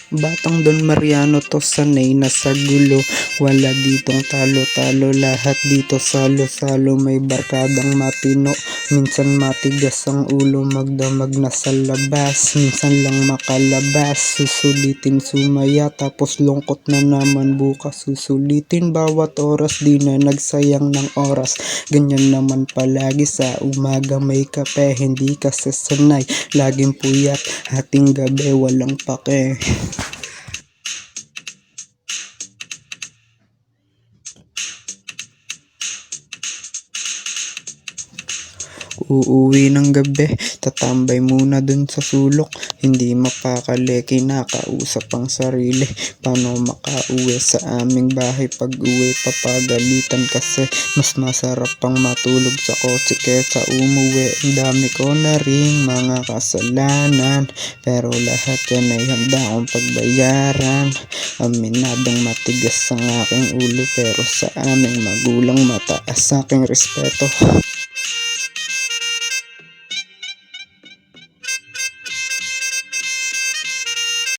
Batang Don Mariano to, sanay na sa gulo. Wala ditong talo-talo, lahat dito salo-salo. May barkadang matino, minsan matigas ang ulo. Magdamag na sa labas, minsan lang makalabas. Susulitin sumaya, tapos lungkot na naman bukas. Susulitin bawat oras, di na nagsayang ng oras. Ganyan naman palagi sa umaga, may kape, hindi ka sasanay. Laging puyat, hating gabi walang pake. Uuwi ng gabi, tatambay muna dun sa sulok. Hindi mapakali, kinakausap ang sarili. Paano makauwi sa aming bahay? Pag uwi papagalitan kasi mas masarap pang matulog sa kotse kesa umuwi. Ang dami ko na ring mga kasalanan, pero lahat yan ay handa kong pagbayaran. Aminadong matigas ang aking ulo, pero sa aming magulang mataas aking respeto.